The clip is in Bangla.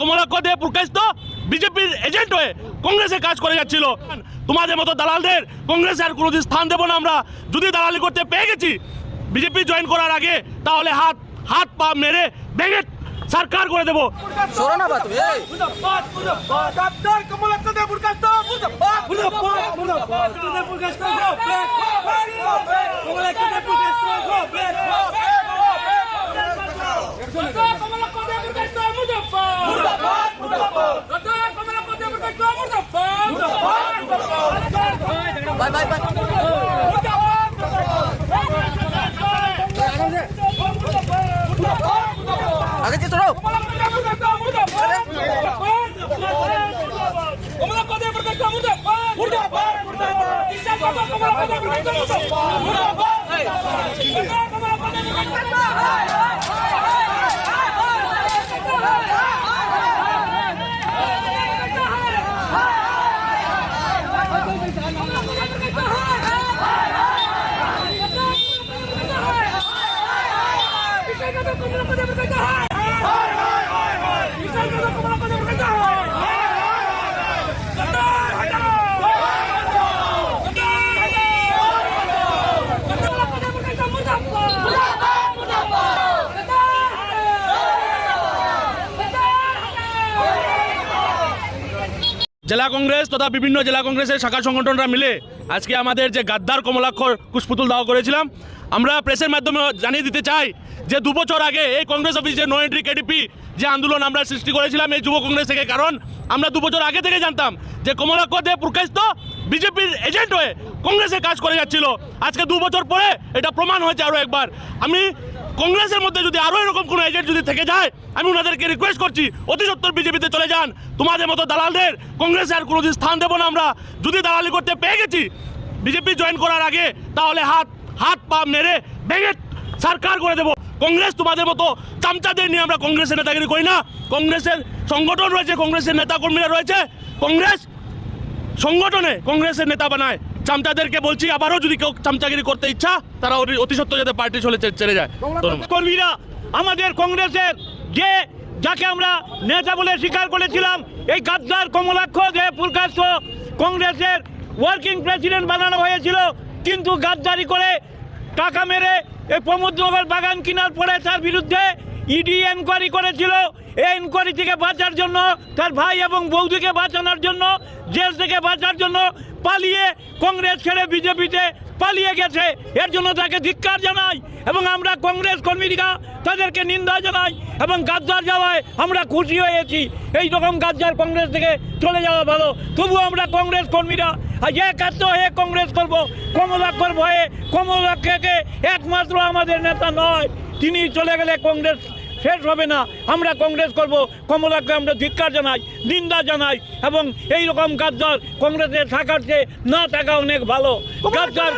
কমলাক্ষ দে প্রকাশিত বিজেপির এজেন্ট হয়ে কংগ্রেসে কাজ করে যাচ্ছিল। তোমাদের মতো দালালদের কংগ্রেসে আর কোনোদিন স্থান দেবো না আমরা। যদি দালালি করতে পেয়ে গেছি বিজেপি জয়েন করার আগে, তাহলে হাত পা মেরে ভেঙে সরকার করে দেবো। आगे जी छोड़ो জেলা কংগ্রেস তথা বিভিন্ন জেলা কংগ্রেসের শাখা সংগঠনরা মিলে আজকে আমাদের যে গাদ্দার কমলাক্ষর কুশপুতুল দাহ করেছিলাম, আমরা প্রেসের মাধ্যমে জানিয়ে দিতে চাই যে 2 বছর আগে এই কংগ্রেস অফিসে নো এন্ট্রি কেডিপি যে আন্দোলন আমরা সৃষ্টি করেছিলাম এই যুব কংগ্রেস থেকে, কারণ আমরা 2 বছর আগে থেকে জানতাম যে কমলাক্ষ দে প্রকাশিত বিজেপির এজেন্ট হয়ে কংগ্রেসে কাজ করে যাচ্ছিল। আজকে 2 বছর পরে এটা প্রমাণ হয়েছে আরও একবার। আমি কংগ্রেসের মধ্যে যদি আরও এরকম কোনো এজেন্ট যদি থেকে যায়, আমি ওনাদেরকে রিকোয়েস্ট করছি অতি সত্বর বিজেপিতে চলে যান। তোমাদের মতো দালালদের কংগ্রেসে আর কোনোদিন স্থান দেবো না আমরা। যদি দালালি করতে পেয়ে গেছি বিজেপি জয়েন করার আগে, তাহলে হাত পা মেরে ভেঙে সরকার করে দেবো। কংগ্রেস তোমাদের মতো চামচাদের নিয়ে আমরা কংগ্রেসের নেতাগিরি করি না। কংগ্রেসের সংগঠন রয়েছে, কংগ্রেসের নেতাকর্মীরা রয়েছে, কংগ্রেস সংগঠনে কংগ্রেসের নেতা বানায়। চামচাদেরকে বলছি আবারও যদি কেউ চামচাগিরি করতে ইচ্ছা, তারা অতি সত্ত্বর যাতে পার্টি চলে যায়। কর্মীরা আমাদের কংগ্রেসের যাকে আমরা নেতা বলে স্বীকার করেছিলাম, এই গাদ্দার কমলাক্ষ যে প্রকাশ্য কংগ্রেসের ওয়ার্কিং প্রেসিডেন্ট বানানো হয়েছিল, কিন্তু গাদ্দারি করে টাকা মেরে এই প্রমোদনগর বাগান কেনার পরে তার বিরুদ্ধে ইডি এনকোয়ারি করেছিল। এই এনকোয়ারি থেকে বাঁচার জন্য, তার ভাই এবং বৌদিকে বাঁচানোর জন্য, জেল থেকে বাঁচার জন্য পালিয়ে কংগ্রেস ছেড়ে বিজেপিতে পালিয়ে গেছে। এর জন্য তাকে ধিক্কার জানাই এবং আমরা কংগ্রেস কর্মীরা তাদেরকে নিন্দা জানাই এবং গাদ্দার যাওয়ায় আমরা খুশি হয়েছি। এই রকম গাদ্দার কংগ্রেস থেকে চলে যাওয়া ভালো। তবু আমরা কংগ্রেস কর্মীরা একাত্ম হয়ে কংগ্রেস করবো। কমলাক্ষর ভয়ে, কমলাক্ষকে একমাত্র আমাদের নেতা নয়, তিনি চলে গেলে কংগ্রেস শেষ হবে না। আমরা কংগ্রেস করব। কমলাক্ষকে আমরা ধিক্কার জানাই, নিন্দা জানাই এবং এই রকম গাদ্দার কংগ্রেসে থাকার চেয়ে না থাকা অনেক ভালো। গাদ্দার